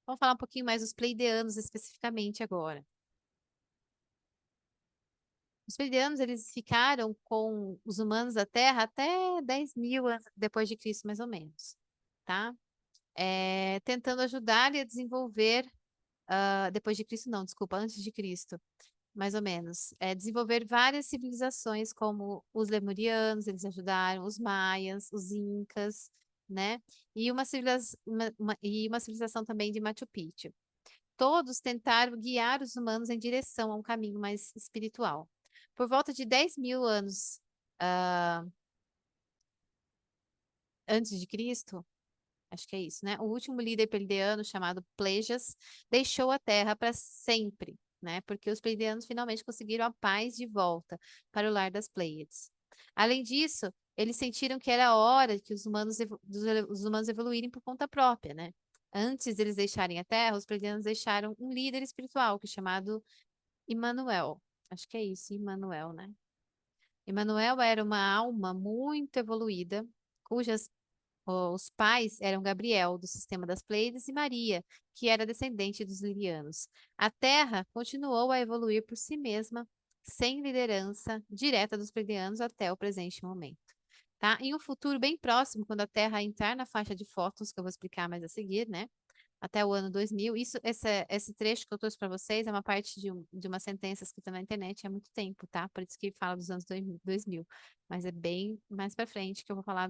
Vamos falar um pouquinho mais dos pleidianos especificamente agora. Os pleidianos, eles ficaram com os humanos da Terra até 10 mil anos depois de Cristo, mais ou menos, tá? Tentando ajudar e a desenvolver, depois de Cristo não, desculpa, antes de Cristo, mais ou menos, desenvolver várias civilizações, como os lemurianos, eles ajudaram, os maias, os incas, né? E uma civilização também de Machu Picchu. Todos tentaram guiar os humanos em direção a um caminho mais espiritual. Por volta de 10 mil anos, ah, antes de Cristo, acho que é isso, né? O último líder pleiadiano, chamado Pleiadias, deixou a Terra para sempre, né? Porque os pleiadianos finalmente conseguiram a paz de volta para o lar das Pleiades. Além disso, eles sentiram que era hora que os humanos evoluírem por conta própria, né? Antes deles deixarem a Terra, os pleiadianos deixaram um líder espiritual, que é chamado Immanuel. Acho que é isso, Immanuel, né? Immanuel era uma alma muito evoluída, cujas os pais eram Gabriel, do sistema das Pleiades, e Maria, que era descendente dos Lirianos. A Terra continuou a evoluir por si mesma, sem liderança direta dos Pleiadianos até o presente momento. Tá? Em um futuro bem próximo, quando a Terra entrar na faixa de fótons, que eu vou explicar mais a seguir, né? Até o ano 2000. Esse trecho que eu trouxe para vocês é uma parte de uma sentença escrita na internet há muito tempo, tá? Por isso que fala dos anos 2000. Mas é bem mais para frente que eu vou falar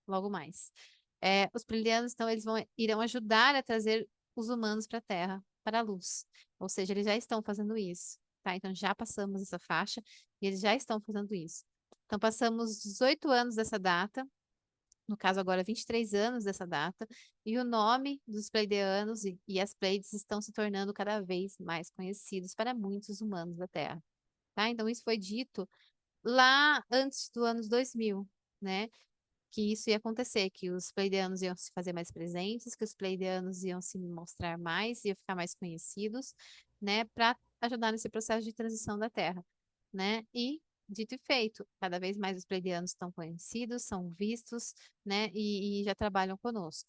logo mais. Os Pleiadianos, então, irão ajudar a trazer os humanos para a Terra, para a luz. Ou seja, eles já estão fazendo isso, tá? Então, já passamos essa faixa e eles já estão fazendo isso. Então, passamos 18 anos dessa data, no caso agora 23 anos dessa data, e o nome dos Pleiadianos e as Pleiades estão se tornando cada vez mais conhecidos para muitos humanos da Terra, tá? Então, isso foi dito lá antes do ano 2000, né? Que isso ia acontecer, que os pleiadianos iam se fazer mais presentes, que os pleiadianos iam se mostrar mais, iam ficar mais conhecidos, né, para ajudar nesse processo de transição da Terra, né? E dito e feito, cada vez mais os pleiadianos estão conhecidos, são vistos, né, e já trabalham conosco.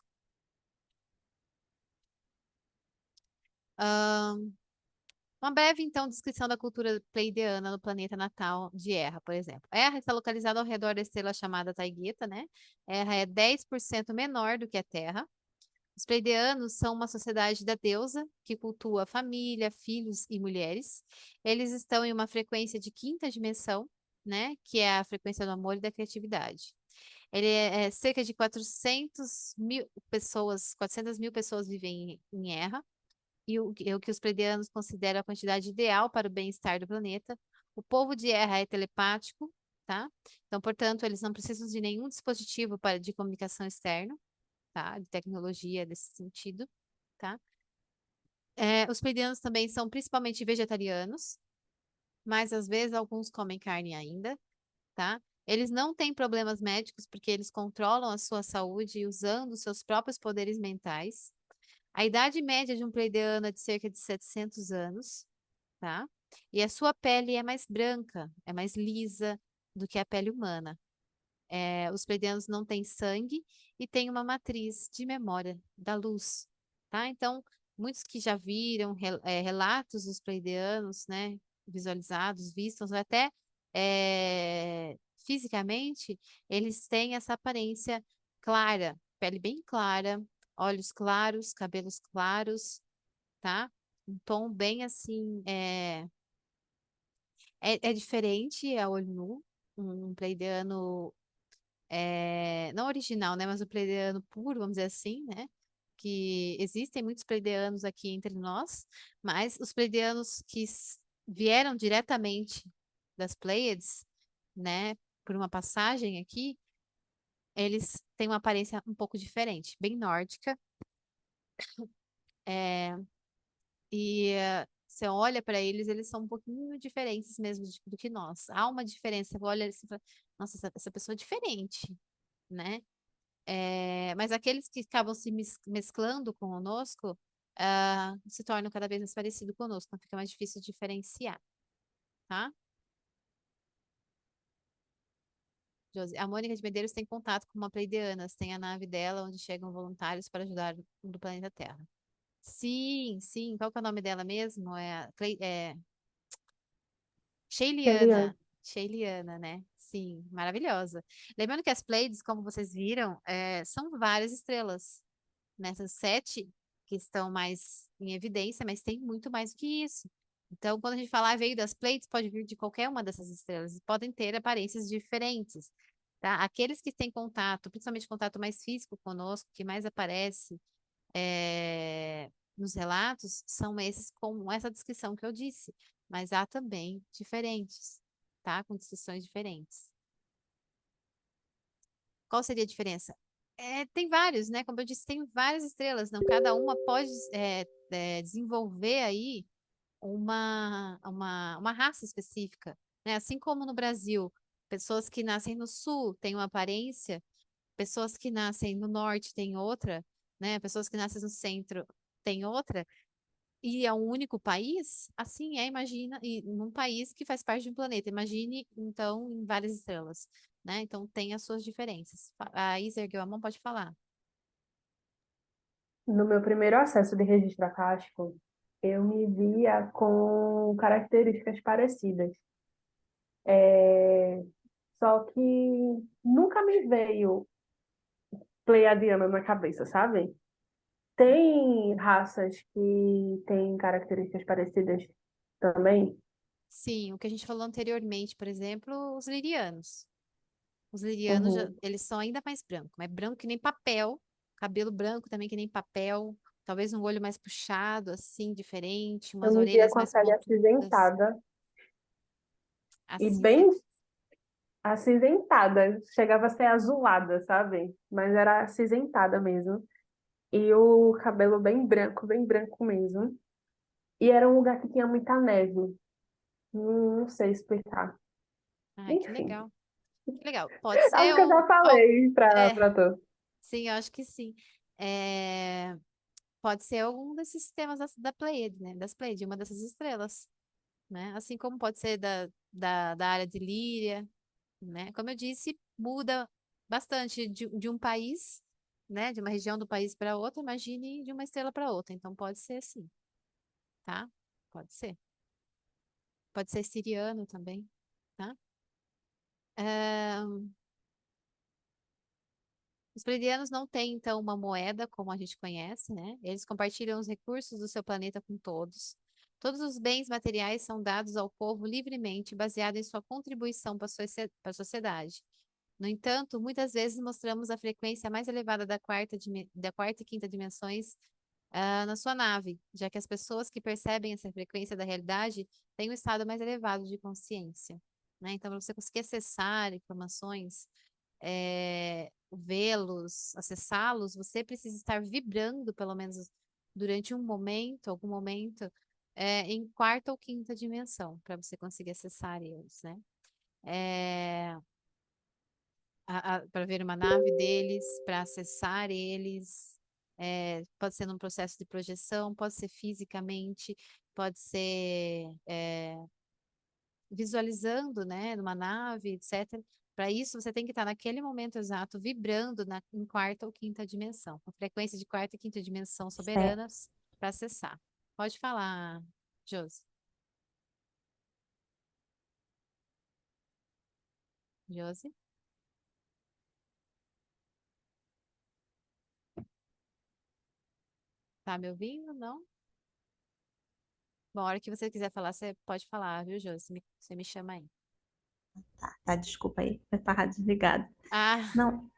Uma breve, então, descrição da cultura pleiadiana no planeta natal de Erra, por exemplo. Erra está localizada ao redor da estrela chamada Taigueta, né? Erra é 10% menor do que a Terra. Os pleiadianos são uma sociedade da deusa que cultua família, filhos e mulheres. Eles estão em uma frequência de quinta dimensão, né? Que é a frequência do amor e da criatividade. Cerca de 400 mil pessoas vivem em Erra e o que os pleiadianos consideram a quantidade ideal para o bem-estar do planeta. O povo de Erra é telepático, tá? Então, portanto, eles não precisam de nenhum dispositivo de comunicação externo, tá? De tecnologia desse sentido, tá? Os pleiadianos também são principalmente vegetarianos, mas às vezes alguns comem carne ainda, tá? Eles não têm problemas médicos porque eles controlam a sua saúde usando seus próprios poderes mentais. A idade média de um pleiadiano é de cerca de 700 anos, tá? E a sua pele é mais branca, é mais lisa do que a pele humana. Os pleiadianos não têm sangue e têm uma matriz de memória da luz, tá? Então, muitos que já viram relatos dos pleiadianos, né, visualizados, vistos, até fisicamente, eles têm essa aparência clara, pele bem clara, olhos claros, cabelos claros, tá? Um tom bem assim, é diferente a olho nu. Um pleiadiano não original, né, mas o pleiadiano puro, vamos dizer assim, né, que existem muitos pleiadianos aqui entre nós, mas os pleiadianos que vieram diretamente das Pleiades, né, por uma passagem aqui, eles têm uma aparência um pouco diferente, bem nórdica, é, você olha para eles, eles são um pouquinho diferentes mesmo do que nós. Há uma diferença, você olha e fala, nossa, essa pessoa é diferente, né? Mas aqueles que acabam se mesclando conosco, se tornam cada vez mais parecidos conosco, então fica mais difícil de diferenciar, tá? Josi, a Mônica de Medeiros tem contato com uma pleiadiana, tem a nave dela onde chegam voluntários para ajudar do planeta Terra. Sim, sim. Qual que é o nome dela mesmo? Eliane. Sheiliana. Sheiliana, né? Sim, maravilhosa. Lembrando que as Pleiades, como vocês viram, são várias estrelas. Nessas 7 que estão mais em evidência, mas tem muito mais do que isso. Então, quando a gente falar veio das Pleiades, pode vir de qualquer uma dessas estrelas. Podem ter aparências diferentes, tá? Aqueles que têm contato, principalmente contato mais físico conosco, que mais aparece nos relatos, são esses com essa descrição que eu disse. Mas há também diferentes, tá? Com descrições diferentes. Qual seria a diferença? Tem vários, né? Como eu disse, tem várias estrelas, não? Cada uma pode desenvolver aí uma raça específica, né? Assim como no Brasil, pessoas que nascem no sul têm uma aparência, pessoas que nascem no norte têm outra, né? Pessoas que nascem no centro têm outra, e é um único país, assim imagina, e num país que faz parte de um planeta. Imagine, então, em várias estrelas, né? Então tem as suas diferenças. A Isa ergueu a mão, pode falar. No meu primeiro acesso de registro acástico, eu me via com características parecidas. É, Só que nunca me veio pleiadiana na cabeça, sabe? Tem raças que têm características parecidas também? Sim, o que a gente falou anteriormente, por exemplo, os lirianos. Os lirianos, Uhum. eles são ainda mais brancos, mas branco que nem papel, cabelo branco também que nem papel, talvez um olho mais puxado, assim, diferente, Eu umas me via orelhas com a mais pele pontudas. acinzentada e Assim, bem acinzentada. Chegava a ser azulada, sabe? Mas era acinzentada mesmo. E o cabelo bem branco mesmo. E era um lugar que tinha muita neve. Não sei explicar. ai, que Enfim, legal. Que legal. Pode ser acho que eu já falei é, pra tu. sim, eu acho que sim. É, pode ser algum desses sistemas da Pleiade, né? Das Pleiades, uma dessas estrelas, né? Assim como pode ser da área de Líria, né? Como eu disse, muda bastante de um país, né? De uma região do país para outra, imagine de uma estrela para outra. Então pode ser sim, tá? Pode ser. Pode ser siriano também, tá? É, os pleiadianos não têm, então, uma moeda como a gente conhece, né? Eles compartilham os recursos do seu planeta com todos. Todos os bens materiais são dados ao povo livremente, baseado em sua contribuição para a sociedade. No entanto, muitas vezes mostramos a frequência mais elevada da quarta e quinta dimensões, na sua nave, já que as pessoas que percebem essa frequência da realidade têm um estado mais elevado de consciência, né? Então, para você conseguir acessar informações, vê-los, acessá-los, você precisa estar vibrando, pelo menos durante um momento, algum momento, em quarta ou quinta dimensão, para você conseguir acessar eles, né? É, para ver uma nave deles, para acessar eles. Pode ser num processo de projeção, pode ser fisicamente, pode ser visualizando, né, numa nave, etc. Para isso, você tem que estar naquele momento exato, vibrando em quarta ou quinta dimensão, com frequência de quarta e quinta dimensão É, soberanas para acessar. Pode falar, Josi. Josi, tá me ouvindo? Não? Bom, a hora que você quiser falar, você pode falar, viu, Josi? Você me chama aí. tá, desculpa aí, eu tava desligado. Ah, Não,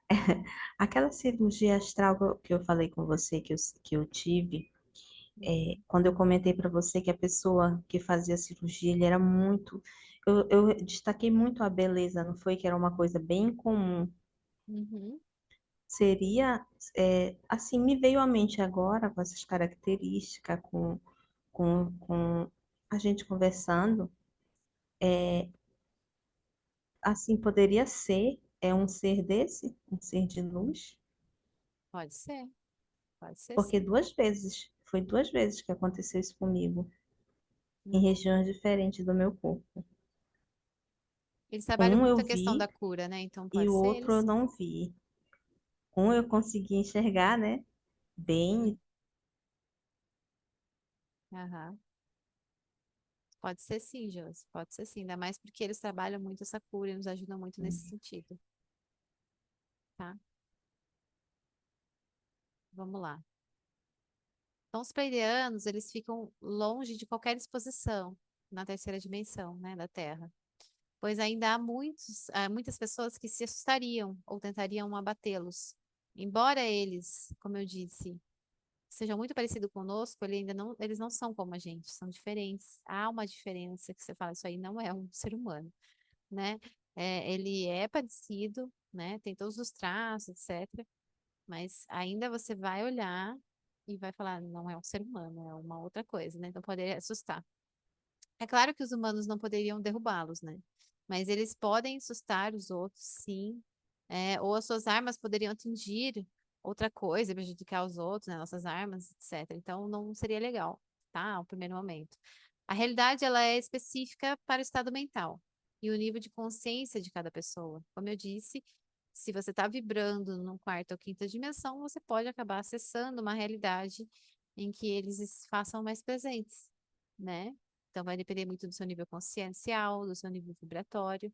aquela cirurgia astral que eu falei com você que eu tive, quando eu comentei para você que a pessoa que fazia a cirurgia, ele era muito. Eu destaquei muito a beleza, não foi? Que era uma coisa bem comum. uhum, Seria, assim, me veio à mente agora, com essas características, com a gente conversando, assim, poderia ser, um ser desse, um ser de luz, pode ser porque sim. foi 2 vezes que aconteceu isso comigo, em Uhum. regiões diferentes do meu corpo. Eles trabalham Um muito eu a questão vi da cura, né? Então e pode o ser outro eles eu sim. não vi. Um eu consegui enxergar, né? Bem, Aham. Pode ser sim, Josi, pode ser sim, ainda mais porque eles trabalham muito essa cura e nos ajudam muito nesse Hum. sentido, tá? Vamos lá. Então, os pleiadianos, eles ficam longe de qualquer exposição na terceira dimensão, né, da Terra, pois ainda há muitas pessoas que se assustariam ou tentariam abatê-los. Embora eles, como eu disse, sejam muito parecidos conosco, eles não são como a gente, são diferentes. Há uma diferença que você fala, isso aí não é um ser humano, né? Ele é parecido, né? Tem todos os traços, etc. Mas ainda você vai olhar e vai falar, não é um ser humano, é uma outra coisa, né? Então poderia assustar. É claro que os humanos não poderiam derrubá-los, né? Mas eles podem assustar os outros, sim. Ou as suas armas poderiam atingir outra coisa, prejudicar os outros, né? Nossas armas, etc. Então não seria legal, tá? Ao primeiro momento. A realidade, ela é específica para o estado mental e o nível de consciência de cada pessoa. Como eu disse, se você está vibrando num quarto ou quinta dimensão, você pode acabar acessando uma realidade em que eles se façam mais presentes, né? Então, vai depender muito do seu nível consciencial, do seu nível vibratório,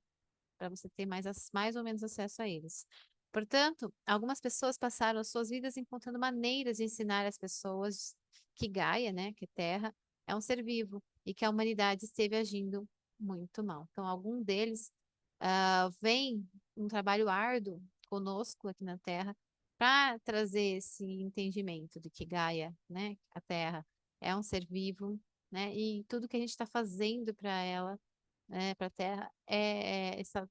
para você ter mais ou menos acesso a eles. Portanto, algumas pessoas passaram as suas vidas encontrando maneiras de ensinar as pessoas que Gaia, né, que Terra, é um ser vivo e que a humanidade esteve agindo muito mal. Então, algum deles vem um trabalho árduo conosco aqui na Terra para trazer esse entendimento de que Gaia, né, a Terra, é um ser vivo, né, e tudo que a gente está fazendo para ela, né, para a Terra, está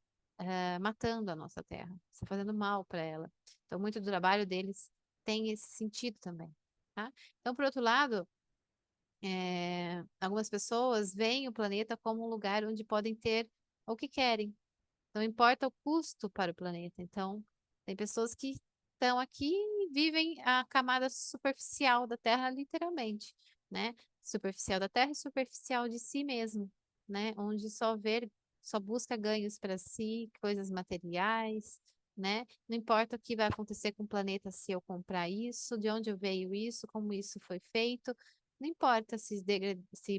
matando a nossa Terra, está fazendo mal para ela. Então, muito do trabalho deles tem esse sentido também, tá? Então, por outro lado, algumas pessoas veem o planeta como um lugar onde podem ter o que querem, não importa o custo para o planeta. Então, tem pessoas que estão aqui e vivem a camada superficial da Terra, literalmente, né? Superficial da Terra e superficial de si mesmo, né? Onde só busca ganhos para si, coisas materiais, né? Não importa o que vai acontecer com o planeta se eu comprar isso, de onde veio isso, como isso foi feito. Não importa se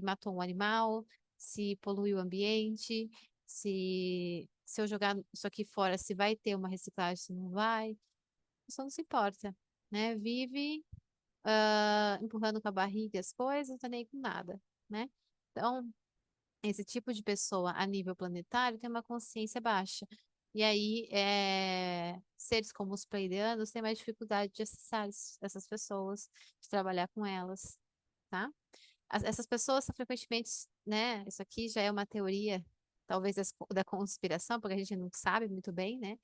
matou um animal, se poluiu o ambiente, se eu jogar isso aqui fora, se vai ter uma reciclagem, se não vai, isso não se importa, né? Vive empurrando com a barriga as coisas, não tá nem com nada, né? Então, esse tipo de pessoa a nível planetário tem uma consciência baixa. E aí, seres como os pleiadianos têm mais dificuldade de acessar essas pessoas, de trabalhar com elas, tá? Essas pessoas são frequentemente, né? Isso aqui já é uma teoria, talvez da conspiração, porque a gente não sabe muito bem, né?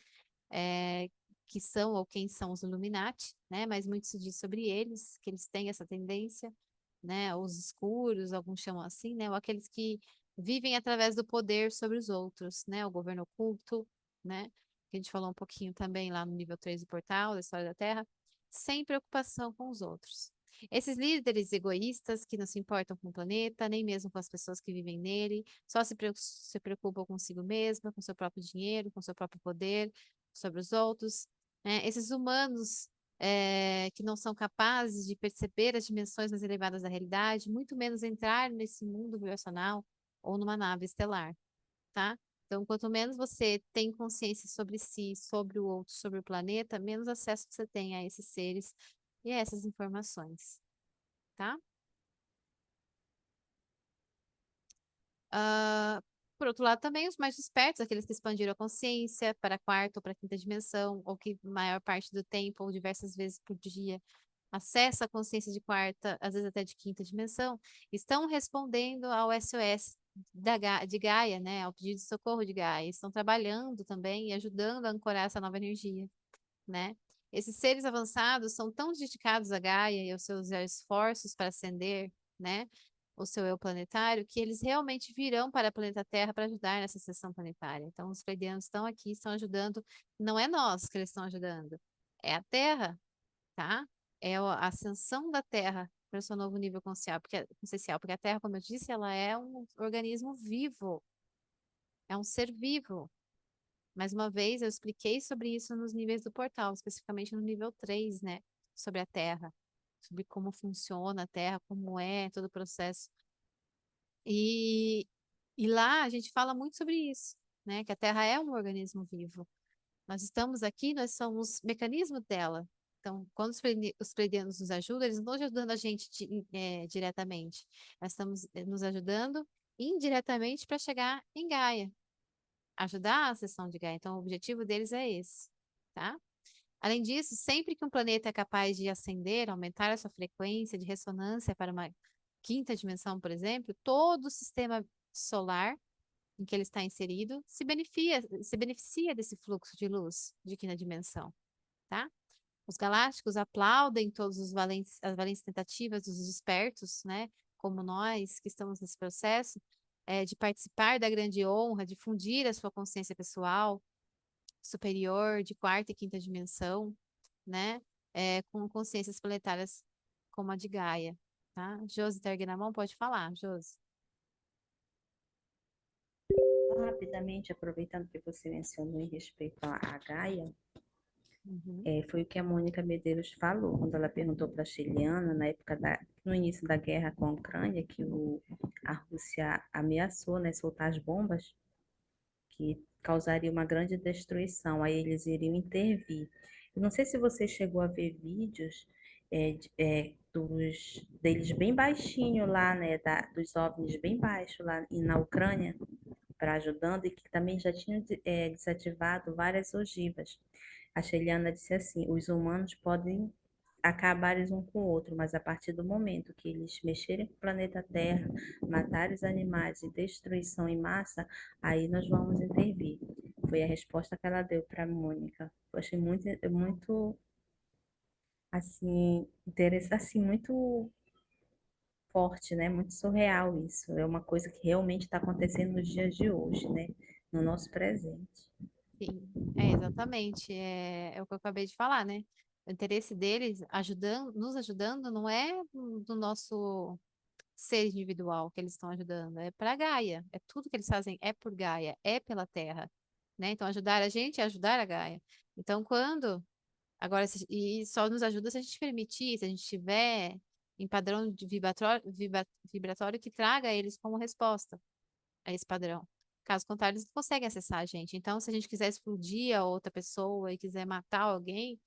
é, que são ou quem são os Illuminati, né? Mas muito se diz sobre eles, que eles têm essa tendência, né? Os escuros, alguns chamam assim, né? Ou aqueles que vivem através do poder sobre os outros, né? O governo oculto, né? Que a gente falou um pouquinho também lá no nível 3 do portal, da história da Terra, sem preocupação com os outros. Esses líderes egoístas que não se importam com o planeta, nem mesmo com as pessoas que vivem nele, só se preocupam consigo mesma, com seu próprio dinheiro, com seu próprio poder, sobre os outros, né? Esses humanos que não são capazes de perceber as dimensões mais elevadas da realidade, muito menos entrar nesse mundo vibracional ou numa nave estelar, tá? Então, quanto menos você tem consciência sobre si, sobre o outro, sobre o planeta, menos acesso você tem a esses seres e a essas informações, tá? Ah, por outro lado, também os mais despertos, aqueles que expandiram a consciência para a quarta ou para a quinta dimensão, ou que maior parte do tempo, ou diversas vezes por dia, acessa a consciência de quarta, às vezes até de quinta dimensão, estão respondendo ao SOS de Gaia, né, ao pedido de socorro de Gaia, estão trabalhando também e ajudando a ancorar essa nova energia, né? Esses seres avançados são tão dedicados a Gaia e aos seus esforços para ascender, né, o seu eu planetário, que eles realmente virão para o planeta Terra para ajudar nessa sessão planetária. Então, os pleiadianos estão aqui, estão ajudando, não é nós que eles estão ajudando, é a Terra, tá? É a ascensão da Terra para o seu novo nível consciencial, porque a Terra, como eu disse, ela é um organismo vivo, é um ser vivo. Mais uma vez, eu expliquei sobre isso nos níveis do portal, especificamente no nível 3, né? Sobre a Terra. sobre como funciona a Terra, como é todo o processo. E, e lá a gente fala muito sobre isso, né? Que a Terra é um organismo vivo. Nós estamos aqui, nós somos mecanismo dela. Então, quando os pleiadianos nos ajudam, eles não estão ajudando a gente diretamente. Nós estamos nos ajudando indiretamente para chegar em Gaia, ajudar a seção de Gaia. Então, o objetivo deles é esse, tá? Além disso, sempre que um planeta é capaz de ascender, aumentar a sua frequência de ressonância para uma quinta dimensão, por exemplo, todo o sistema solar em que ele está inserido se beneficia desse fluxo de luz de quinta dimensão, tá? Os galácticos aplaudem todos as valentes tentativas dos espertos, né, como nós que estamos nesse processo, de participar da grande honra, de fundir a sua consciência pessoal superior de quarta e quinta dimensão, né, com consciências planetárias como a de Gaia, tá? Josi tá erguendo a mão, pode falar, Josi. Rapidamente, aproveitando que você mencionou em respeito à Gaia, Uhum, foi o que a Mônica Medeiros falou, quando ela perguntou para a Chiliana, no início da guerra com a Ucrânia, que a Rússia ameaçou, né, soltar as bombas, que causaria uma grande destruição, aí eles iriam intervir. Eu não sei se você chegou a ver vídeos deles bem baixinho lá, né, dos OVNIs bem baixo lá na Ucrânia, para ajudando, e que também já tinham desativado várias ogivas. A Sheliana disse assim: os humanos podem acabar um com o outro, mas a partir do momento que eles mexerem com o planeta Terra, matarem os animais e destruição em massa, aí nós vamos intervir. Foi a resposta que ela deu para a Mônica. Eu achei muito assim, interessante, assim, muito forte, né? Muito surreal isso. É uma coisa que realmente está acontecendo nos dias de hoje, né? No nosso presente. sim, exatamente, é o que eu acabei de falar, né? O interesse deles nos ajudando não é do nosso ser individual que eles estão ajudando, é para Gaia, é tudo que eles fazem é por Gaia, é pela Terra, né? Então ajudar a gente é ajudar a Gaia. Então quando agora e só nos ajuda se a gente permitir, se a gente tiver em padrão de vibratório que traga eles como resposta a esse padrão. Caso contrário, eles não conseguem acessar a gente. Então, se a gente quiser explodir a outra pessoa e quiser matar alguém,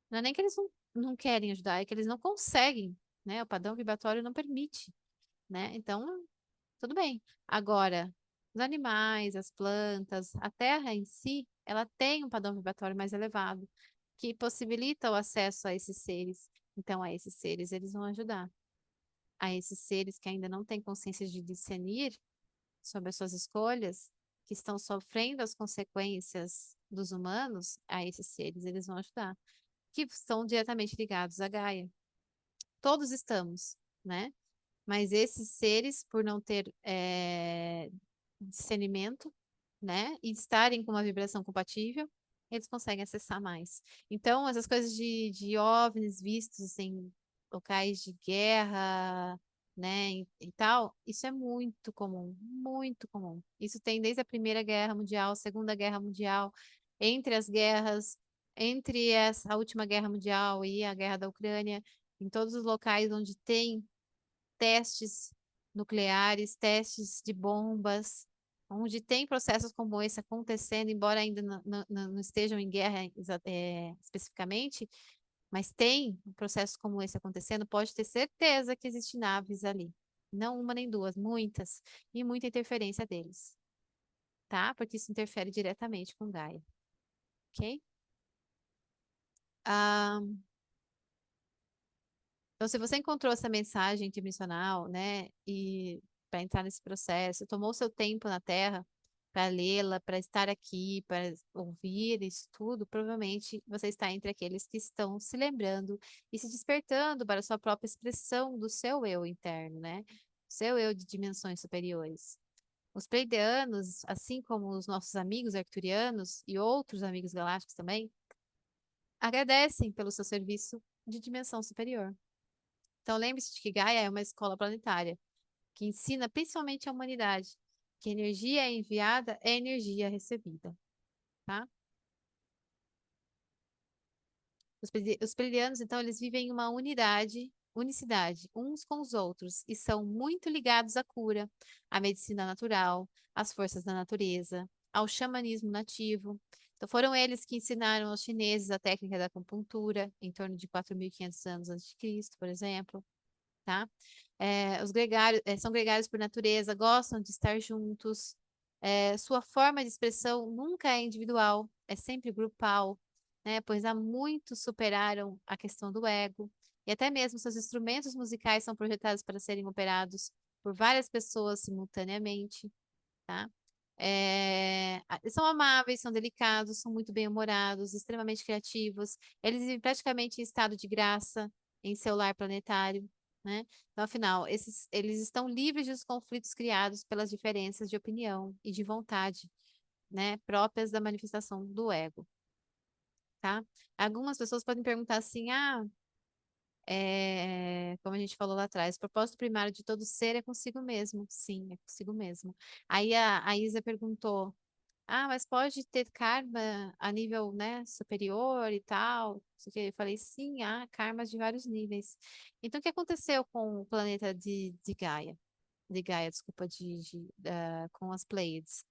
não é nem que eles não querem ajudar, é que eles não conseguem, né? O padrão vibratório não permite, né? Então, tudo bem. Agora, os animais, as plantas, a terra em si, ela tem um padrão vibratório mais elevado, que possibilita o acesso a esses seres. Então, a esses seres, eles vão ajudar. A esses seres que ainda não têm consciência de discernir sobre as suas escolhas, que estão sofrendo as consequências dos humanos, a esses seres, eles vão ajudar. Que estão diretamente ligados à Gaia. Todos estamos, né? Mas esses seres, por não ter discernimento, né, e estarem com uma vibração compatível, eles conseguem acessar mais. Então, essas coisas de OVNIs vistos em locais de guerra, né, e tal, isso é muito comum, muito comum. Isso tem desde a Primeira Guerra Mundial, Segunda Guerra Mundial, entre as guerras, a última Guerra Mundial e a Guerra da Ucrânia, em todos os locais onde tem testes nucleares, testes de bombas, onde tem processos como esse acontecendo, embora ainda não estejam em guerra especificamente, mas tem processos como esse acontecendo, pode ter certeza que existem naves ali. Não uma nem duas, muitas, e muita interferência deles, tá? Porque isso interfere diretamente com Gaia, ok? Ah, então, se você encontrou essa mensagem intermissional, né, e para entrar nesse processo, tomou seu tempo na Terra para lê-la, para estar aqui, para ouvir isso tudo, provavelmente você está entre aqueles que estão se lembrando e se despertando para a sua própria expressão do seu eu interno, né? Seu eu de dimensões superiores. Os pleiadianos, assim como os nossos amigos arcturianos e outros amigos galácticos também, agradecem pelo seu serviço de dimensão superior. Então, lembre-se de que Gaia é uma escola planetária que ensina principalmente a humanidade que energia é enviada é energia recebida, tá? Os pleiadianos, então, eles vivem em uma unicidade, uns com os outros, e são muito ligados à cura, à medicina natural, às forças da natureza, ao xamanismo nativo. Então, foram eles que ensinaram aos chineses a técnica da acupuntura, em torno de 4.500 anos antes de Cristo, por exemplo, tá? Os gregários, são gregários por natureza, gostam de estar juntos. Sua forma de expressão nunca é individual, é sempre grupal, né? Pois há muitos superaram a questão do ego. E até mesmo seus instrumentos musicais são projetados para serem operados por várias pessoas simultaneamente, tá? São amáveis, são delicados, são muito bem-humorados, extremamente criativos. Eles vivem praticamente em estado de graça em seu lar planetário, né? Então, afinal, eles estão livres dos conflitos criados pelas diferenças de opinião e de vontade, né? Próprias da manifestação do ego, tá? Algumas pessoas podem perguntar assim, como a gente falou lá atrás, o propósito primário de todo ser é consigo mesmo. Sim, é consigo mesmo. Aí a Isa perguntou, mas pode ter karma a nível, né, superior e tal? Não sei o quê. Eu falei, sim, há karmas de vários níveis. Então, o que aconteceu com o planeta de Gaia? De Gaia, desculpa, com as Pleiades.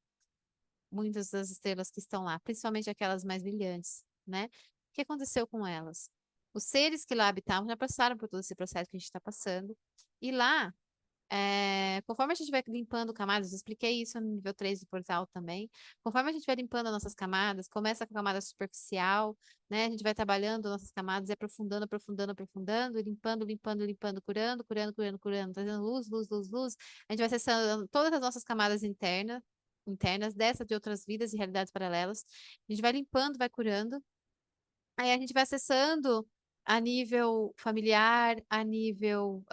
Muitas das estrelas que estão lá, principalmente aquelas mais brilhantes, né? O que aconteceu com elas? Os seres que lá habitavam já passaram por todo esse processo que a gente está passando. E lá conforme a gente vai limpando camadas, eu expliquei isso no nível 3 do portal também. Conforme a gente vai limpando as nossas camadas, começa com a camada superficial, né? A gente vai trabalhando nossas camadas e aprofundando, aprofundando, aprofundando, e limpando, limpando, limpando, curando, curando, curando, curando, trazendo luz, luz, luz, luz. A gente vai acessando todas as nossas camadas internas, dessa de outras vidas e realidades paralelas. A gente vai limpando, vai curando. Aí a gente vai acessando a nível familiar, a nível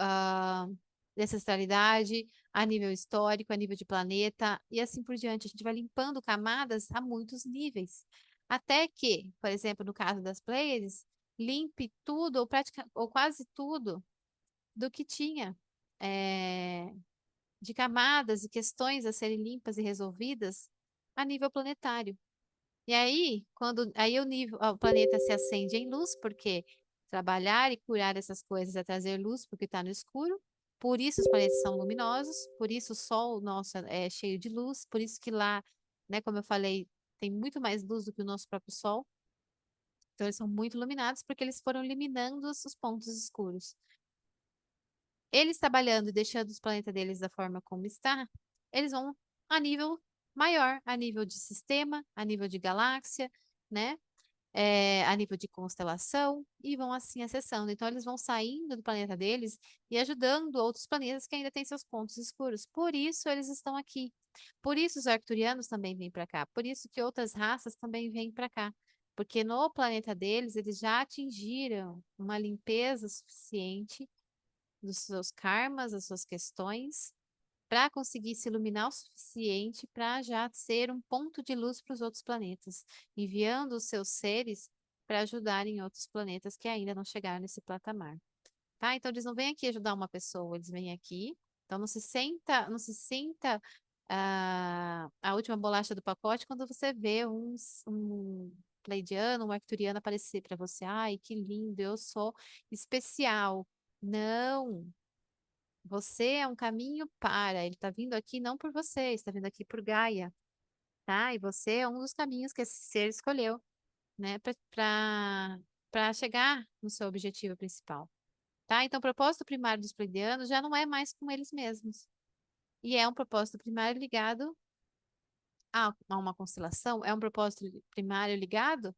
de ancestralidade, a nível histórico, a nível de planeta e assim por diante. A gente vai limpando camadas a muitos níveis. Até que, por exemplo, no caso das Pleiades, limpe tudo ou quase tudo do que tinha eh, de camadas e questões a serem limpas e resolvidas a nível planetário. E aí, o planeta se acende em luz, porque trabalhar e curar essas coisas é trazer luz porque está no escuro. Por isso os planetas são luminosos, por isso o Sol nosso é cheio de luz, por isso que lá, né, como eu falei, tem muito mais luz do que o nosso próprio Sol. Então eles são muito iluminados porque eles foram eliminando os pontos escuros. Eles trabalhando e deixando os planetas deles da forma como está, eles vão a nível maior, a nível de sistema, a nível de galáxia, né? A nível de constelação e vão assim acessando. Então, eles vão saindo do planeta deles e ajudando outros planetas que ainda têm seus pontos escuros. Por isso, eles estão aqui. Por isso, os arcturianos também vêm para cá. Por isso, que outras raças também vêm para cá. Porque no planeta deles, eles já atingiram uma limpeza suficiente dos seus karmas, das suas questões, para conseguir se iluminar o suficiente para já ser um ponto de luz para os outros planetas, enviando os seus seres para ajudarem outros planetas que ainda não chegaram nesse patamar. Tá? Então eles não vêm aqui ajudar uma pessoa, eles vêm aqui. Então não se sinta a última bolacha do pacote quando você vê um pleidiano, um arcturiano aparecer para você. Ai, que lindo, eu sou especial. Não, você é um caminho para. Ele está vindo aqui não por você, está vindo aqui por Gaia, tá? E você é um dos caminhos que esse ser escolheu, né, para chegar no seu objetivo principal, tá? Então, o propósito primário dos pleiadianos já não é mais com eles mesmos. E é um propósito primário ligado a uma constelação, é um propósito primário ligado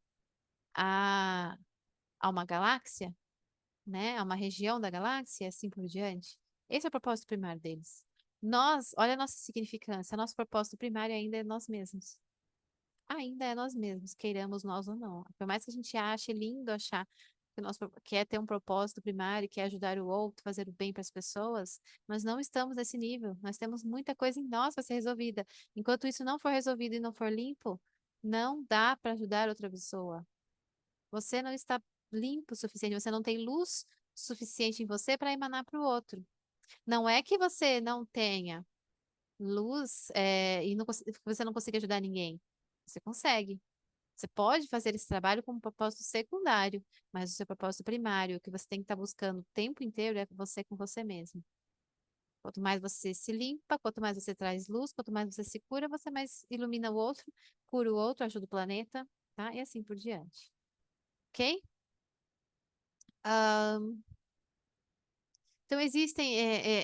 a, a uma galáxia, né, a uma região da galáxia, e assim por diante. Esse é o propósito primário deles. Nós, olha a nossa significância, nosso propósito primário ainda é nós mesmos. Ainda é nós mesmos, queiramos nós ou não. Por mais que a gente ache lindo achar que o nosso quer ter um propósito primário, quer ajudar o outro, fazer o bem para as pessoas, nós não estamos nesse nível. Nós temos muita coisa em nós para ser resolvida. Enquanto isso não for resolvido e não for limpo, não dá para ajudar outra pessoa. Você não está limpo o suficiente, você não tem luz suficiente em você para emanar para o outro. Não é que você não tenha luz, e você não consiga ajudar ninguém. Você consegue. Você pode fazer esse trabalho como propósito secundário, mas o seu propósito primário, o que você tem que estar buscando o tempo inteiro é você com você mesmo. Quanto mais você se limpa, quanto mais você traz luz, quanto mais você se cura, você mais ilumina o outro, cura o outro, ajuda o planeta, tá? E assim por diante. Ok? Ahn, então existem,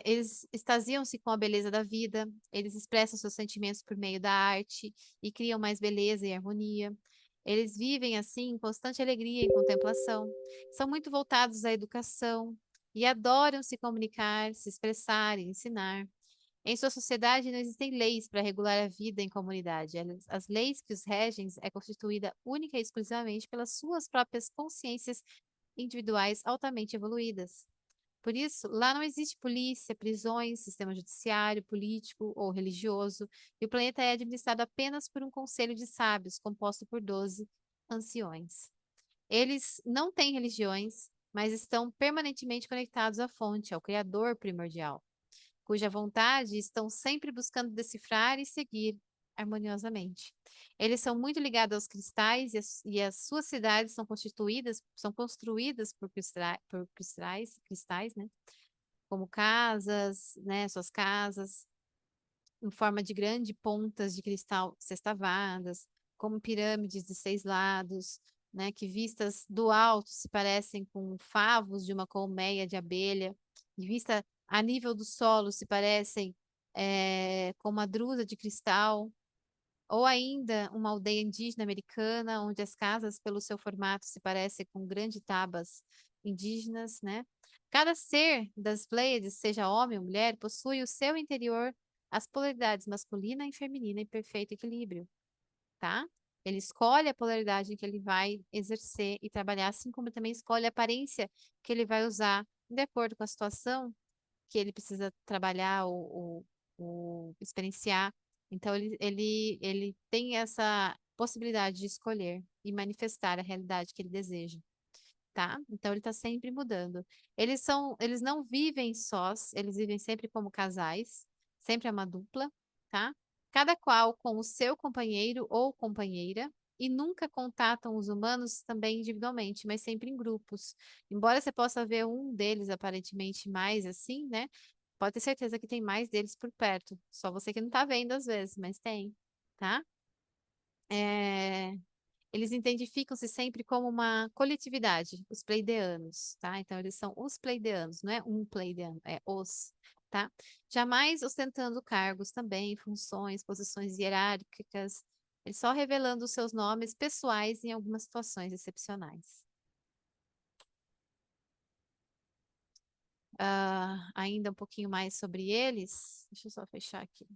eles extasiam-se com a beleza da vida, eles expressam seus sentimentos por meio da arte e criam mais beleza e harmonia. Eles vivem assim em constante alegria e contemplação. São muito voltados à educação e adoram se comunicar, se expressar e ensinar. Em sua sociedade não existem leis para regular a vida em comunidade. As leis que os regem é constituída única e exclusivamente pelas suas próprias consciências individuais altamente evoluídas. Por isso, lá não existe polícia, prisões, sistema judiciário, político ou religioso, e o planeta é administrado apenas por um conselho de sábios composto por 12 anciões. Eles não têm religiões, mas estão permanentemente conectados à fonte, ao Criador primordial, cuja vontade estão sempre buscando decifrar e seguir harmoniosamente. Eles são muito ligados aos cristais e as suas cidades são construídas por cristais, né? Como casas, né? Suas casas, em forma de grandes pontas de cristal sextavadas, como pirâmides de 6 lados, né? Que vistas do alto se parecem com favos de uma colmeia de abelha, de vista a nível do solo se parecem com uma drusa de cristal, ou ainda uma aldeia indígena americana, onde as casas, pelo seu formato, se parecem com grandes tabas indígenas, né? Cada ser das Pleiades, seja homem ou mulher, possui o seu interior as polaridades masculina e feminina em perfeito equilíbrio, tá? Ele escolhe a polaridade em que ele vai exercer e trabalhar, assim como ele também escolhe a aparência que ele vai usar de acordo com a situação que ele precisa trabalhar ou experienciar. Então, ele tem essa possibilidade de escolher e manifestar a realidade que ele deseja, tá? Então, ele está sempre mudando. Eles não vivem sós, eles vivem sempre como casais, sempre é uma dupla, tá? Cada qual com o seu companheiro ou companheira, e nunca contatam os humanos também individualmente, mas sempre em grupos. Embora você possa ver um deles aparentemente mais assim, né? Pode ter certeza que tem mais deles por perto. Só você que não tá vendo às vezes, mas tem, tá? É, eles identificam-se sempre como uma coletividade, os pleidianos, tá? Então, eles são os pleidianos, não é um pleidiano, é os, tá? Jamais ostentando cargos também, funções, posições hierárquicas, eles só revelando os seus nomes pessoais em algumas situações excepcionais. Ainda um pouquinho mais sobre eles, deixa eu só fechar aqui.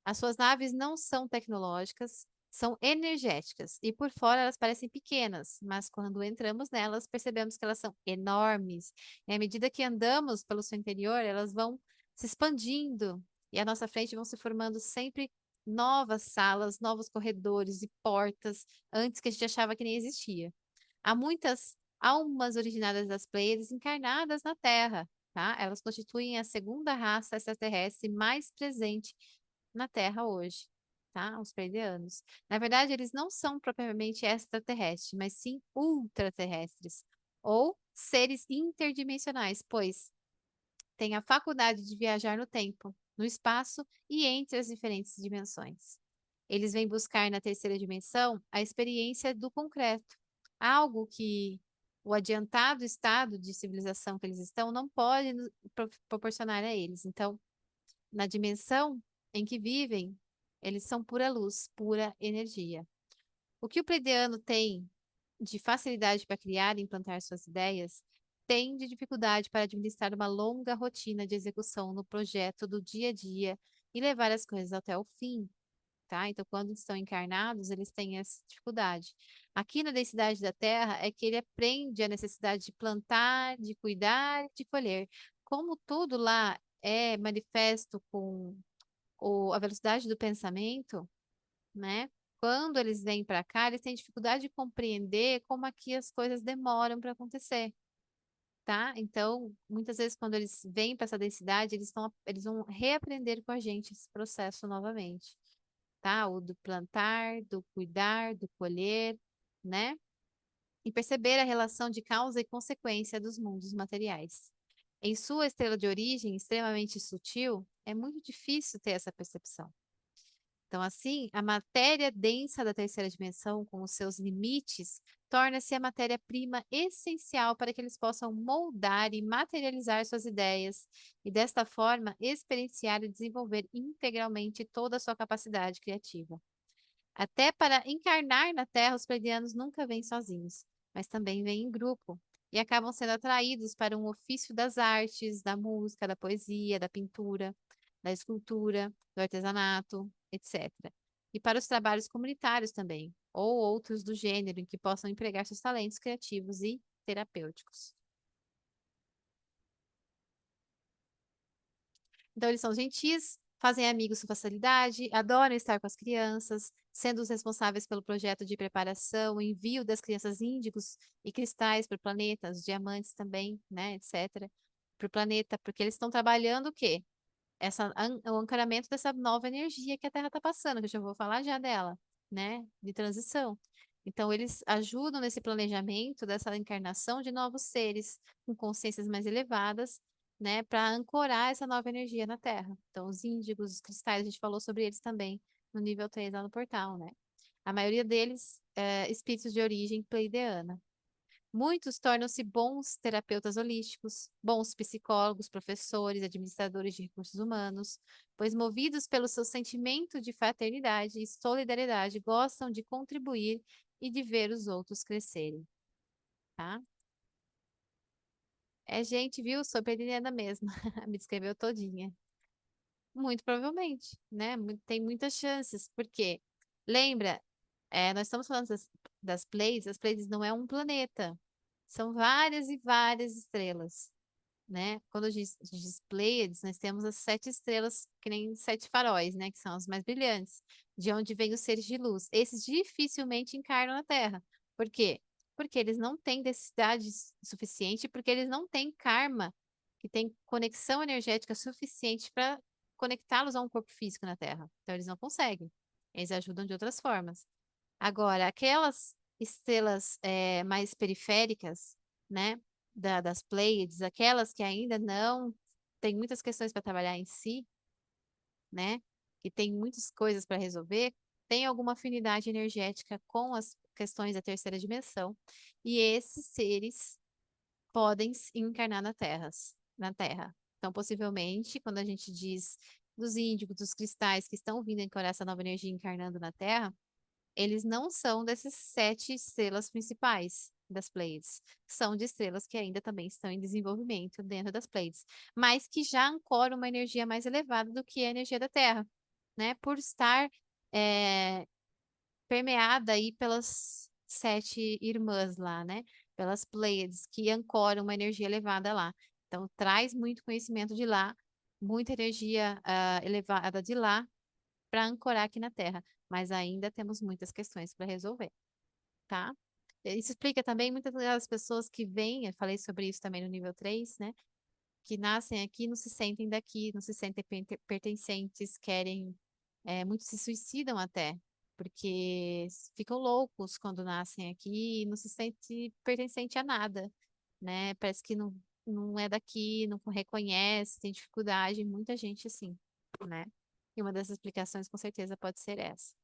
As suas naves não são tecnológicas, são energéticas e por fora elas parecem pequenas, mas quando entramos nelas percebemos que elas são enormes. E à medida que andamos pelo seu interior, elas vão se expandindo e à nossa frente vão se formando sempre novas salas, novos corredores e portas, antes que a gente achava que nem existia. Há muitas almas originadas das Pleiades encarnadas na Terra, tá? Elas constituem a segunda raça extraterrestre mais presente na Terra hoje, tá? Os pleiadianos. Na verdade, eles não são propriamente extraterrestres, mas sim ultraterrestres, ou seres interdimensionais, pois têm a faculdade de viajar no tempo, no espaço e entre as diferentes dimensões. Eles vêm buscar na terceira dimensão a experiência do concreto, algo que o adiantado estado de civilização que eles estão não pode proporcionar a eles. Então, na dimensão em que vivem, eles são pura luz, pura energia. O que o pleiadiano tem de facilidade para criar e implantar suas ideias, tem de dificuldade para administrar uma longa rotina de execução no projeto do dia a dia e levar as coisas até o fim, tá? Então, quando estão encarnados, eles têm essa dificuldade. Aqui na densidade da Terra é que ele aprende a necessidade de plantar, de cuidar, de colher. Como tudo lá é manifesto com a velocidade do pensamento, né? Quando eles vêm para cá, eles têm dificuldade de compreender como aqui as coisas demoram para acontecer, tá? Então, muitas vezes quando eles vêm para essa densidade, eles vão reaprender com a gente esse processo novamente. tá? O do plantar, do cuidar, do colher, né? E perceber a relação de causa e consequência dos mundos materiais. Em sua estrela de origem extremamente sutil, é muito difícil ter essa percepção. Então, assim, a matéria densa da terceira dimensão, com os seus limites, torna-se a matéria-prima essencial para que eles possam moldar e materializar suas ideias e, desta forma, experienciar e desenvolver integralmente toda a sua capacidade criativa. Até para encarnar na Terra, os pleiadianos nunca vêm sozinhos, mas também vêm em grupo e acabam sendo atraídos para um ofício das artes, da música, da poesia, da pintura, da escultura, do artesanato, etc. E para os trabalhos comunitários também, ou outros do gênero em que possam empregar seus talentos criativos e terapêuticos. Então, eles são gentis, fazem amigos com facilidade, adoram estar com as crianças, sendo os responsáveis pelo projeto de preparação, envio das crianças índigos e cristais para o planeta, os diamantes também, né, etc., para o planeta, porque eles estão trabalhando o quê? O ancoramento dessa nova energia que a Terra está passando, que eu já vou falar já dela, né, de transição. Então, eles ajudam nesse planejamento dessa encarnação de novos seres com consciências mais elevadas, né, para ancorar essa nova energia na Terra. Então, os índigos, os cristais, a gente falou sobre eles também no nível 3 lá no portal, né? A maioria deles é espíritos de origem pleiadiana. Muitos tornam-se bons terapeutas holísticos, bons psicólogos, professores, administradores de recursos humanos, pois, movidos pelo seu sentimento de fraternidade e solidariedade, gostam de contribuir e de ver os outros crescerem, tá? É gente, viu? Sou perdida mesmo. Me descreveu todinha. Muito provavelmente, né? Tem muitas chances, porque, lembra, nós estamos falando das Pleiades, as Pleiades não é um planeta, são várias e várias estrelas, né? Quando diz Pleiades, nós temos as 7 estrelas, que nem 7 faróis, né? Que são as mais brilhantes, de onde vêm os seres de luz. Esses dificilmente encarnam na Terra. Por quê? Porque eles não têm densidade suficiente, porque eles não têm karma, que tem conexão energética suficiente para conectá-los a um corpo físico na Terra. Então, eles não conseguem. Eles ajudam de outras formas. Agora, aquelas estrelas mais periféricas, né, das Pleiades, aquelas que ainda não têm muitas questões para trabalhar em si, né, que tem muitas coisas para resolver, tem alguma afinidade energética com as questões da terceira dimensão, e esses seres podem encarnar na Terra. Então, possivelmente, quando a gente diz dos índigos, dos cristais que estão vindo encorar essa nova energia encarnando na Terra, eles não são dessas 7 estrelas principais das Pleiades. São de estrelas que ainda também estão em desenvolvimento dentro das Pleiades, mas que já ancoram uma energia mais elevada do que a energia da Terra, né? Por estar é, permeada aí pelas 7 irmãs lá, né? Pelas Pleiades, que ancoram uma energia elevada lá. Então, traz muito conhecimento de lá, muita energia elevada de lá para ancorar aqui na Terra, mas ainda temos muitas questões para resolver, tá? Isso explica também muitas das pessoas que vêm, eu falei sobre isso também no nível 3, né? Que nascem aqui, não se sentem daqui, não se sentem pertencentes, querem, muitos se suicidam até, porque ficam loucos quando nascem aqui e não se sente pertencente a nada, né? Parece que não é daqui, não reconhece, tem dificuldade, muita gente assim, né? E uma dessas explicações com certeza pode ser essa.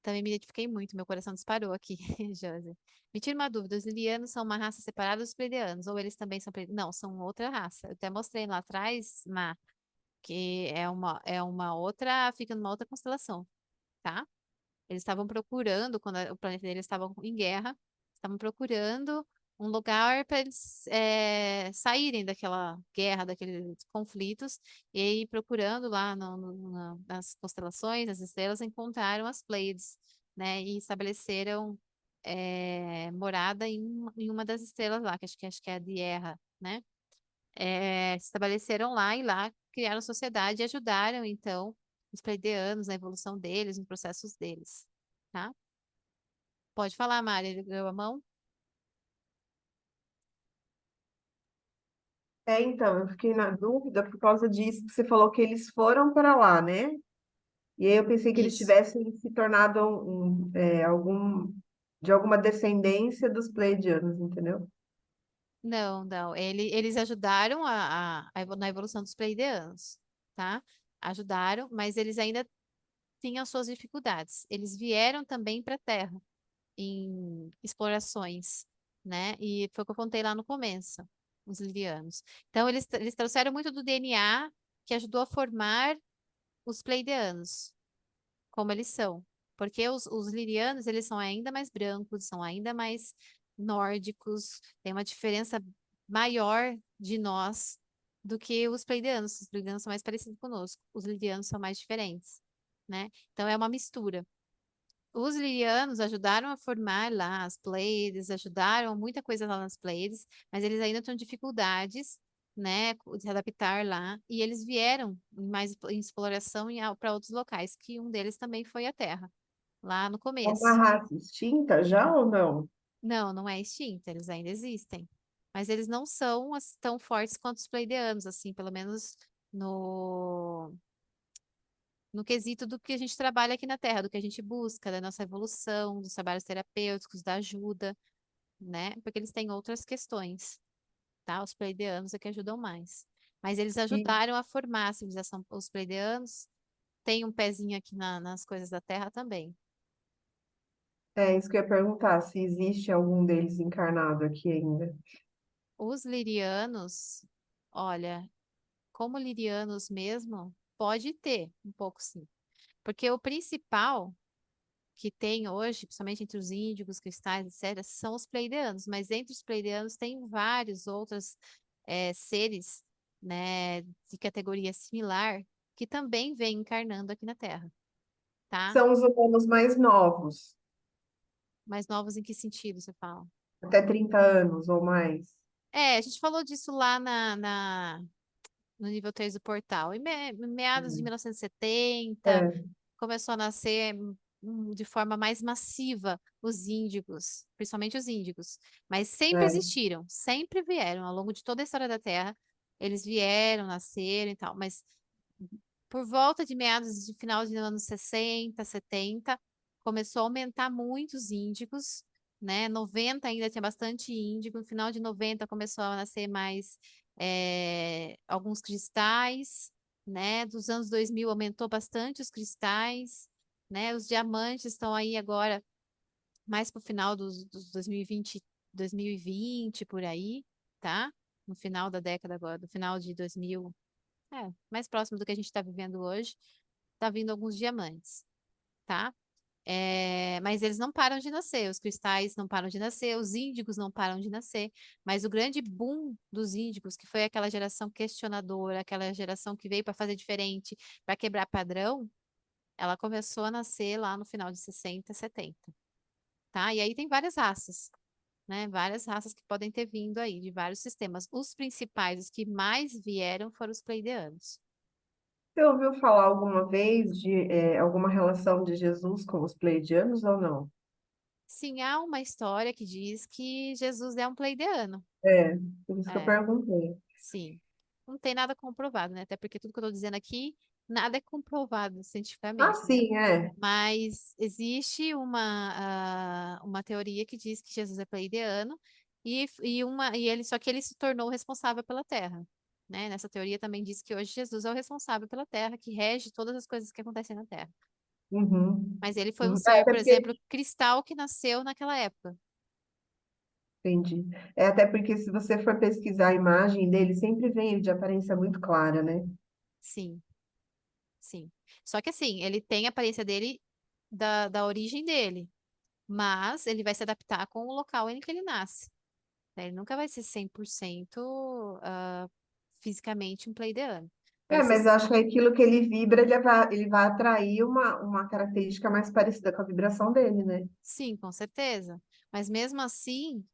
Também me identifiquei muito, meu coração disparou aqui, Josi. Me tira uma dúvida, os lilianos são uma raça separada dos pleiadianos, ou eles também são Não, são outra raça. Eu até mostrei lá atrás, que é uma outra, fica numa outra constelação, tá? Eles estavam procurando, quando o planeta deles estava em guerra, estavam procurando um lugar para eles saírem daquela guerra, daqueles conflitos, e aí procurando lá nas constelações, nas estrelas, encontraram as Pleiades, né? E estabeleceram morada em uma das estrelas lá, que acho que é a Dierra, né? Se estabeleceram lá e lá criaram sociedade e ajudaram, então, os pleiadianos na evolução deles, nos processos deles, tá? Pode falar, Mari, ele ganhou a mão? Então, eu fiquei na dúvida por causa disso que você falou que eles foram para lá, né? E aí eu pensei que eles Isso. tivessem se tornado de alguma descendência dos pleiadianos, entendeu? Não, não. Eles ajudaram na evolução dos pleiadianos, tá? Ajudaram, mas eles ainda tinham suas dificuldades. Eles vieram também para a Terra em explorações, né? E foi o que eu contei lá no começo, os lirianos. Então, eles trouxeram muito do DNA que ajudou a formar os pleiadianos, como eles são. Porque os lirianos, eles são ainda mais brancos, são ainda mais nórdicos, tem uma diferença maior de nós do que os pleiadianos. Os pleiadianos são mais parecidos conosco, os lirianos são mais diferentes, né? Então é uma mistura. Os lirianos ajudaram a formar lá as Pleiades, ajudaram muita coisa lá nas Pleiades, mas eles ainda têm dificuldades, né, de se adaptar lá, e eles vieram em exploração para outros locais, que um deles também foi a Terra, lá no É uma começo. raça extinta já ou não? Não, não é extinta, eles ainda existem, mas eles não são tão fortes quanto os Pleiadianos, assim, pelo menos no no quesito do que a gente trabalha aqui na Terra, do que a gente busca, da nossa evolução, dos trabalhos terapêuticos, da ajuda, né? Porque eles têm outras questões, tá? Os pleiadianos é que ajudam mais. Mas eles E ajudaram a formar a civilização, os pleiadianos têm um pezinho aqui nas coisas da Terra também. é isso que eu ia perguntar, se existe algum deles encarnado aqui ainda. Os lirianos, olha, como lirianos mesmo, pode ter um pouco sim. Porque o principal que tem hoje, principalmente entre os índigos, cristais, etc., são os pleiadianos, mas entre os pleiadianos tem vários outros seres, né, de categoria similar que também vêm encarnando aqui na Terra, tá? São os humanos mais novos, Mais novos em que sentido você fala? até 30 anos ou mais. A gente falou disso lá no nível 3 do portal. Em meados de Hum. 1970, É, começou a nascer de forma mais massiva os índigos, principalmente os índigos. Mas sempre é. existiram, sempre vieram, ao longo de toda a história da Terra, eles vieram, nasceram e tal. Mas por volta de meados de final de anos 60, 70, começou a aumentar muito os índigos, né? 90 ainda tinha bastante índigo, no final de 90 começou a nascer mais alguns cristais, né? Dos anos 2000 aumentou bastante os cristais, né? Os diamantes estão aí agora mais para o final dos 2020 por aí, tá? No final da década agora, no final de 2000, mais próximo do que a gente está vivendo hoje, tá vindo alguns diamantes, tá? Mas eles não param de nascer, os cristais não param de nascer, os índigos não param de nascer, mas o grande boom dos índigos, que foi aquela geração questionadora, aquela geração que veio para fazer diferente, para quebrar padrão, ela começou a nascer lá no final de 60, 70, tá? E aí tem várias raças, né? Várias raças que podem ter vindo aí, de vários sistemas. Os principais, os que mais vieram, foram os pleiadianos. Você ouviu falar alguma vez de alguma relação de Jesus com os pleiadianos ou não? Sim, há uma história que diz que Jesus é um pleiadiano. É, por isso que eu É, perguntei. sim. Não tem nada comprovado, né? Até porque tudo que eu estou dizendo aqui, nada é comprovado Ah, cientificamente, né? sim, é. Mas existe uma teoria que diz que Jesus é pleiadiano só que ele se tornou o responsável pela Terra, né? Nessa teoria também diz que hoje Jesus é o responsável pela Terra, que rege todas as coisas que acontecem na Terra. Uhum. Mas ele foi um É, ser, até por porque, exemplo, cristal que nasceu naquela época. entendi. É até porque se você for pesquisar a imagem dele, sempre vem ele de aparência muito clara, né? Sim, sim. Só que assim, ele tem a aparência dele da origem dele, mas ele vai se adaptar com o local em que ele nasce, né? Ele nunca vai ser 100% fisicamente um pleiadiano. Vai É, ser, mas eu acho que aquilo que ele vibra, ele vai atrair uma característica mais parecida com a vibração dele, né? sim, com certeza. Mas mesmo assim,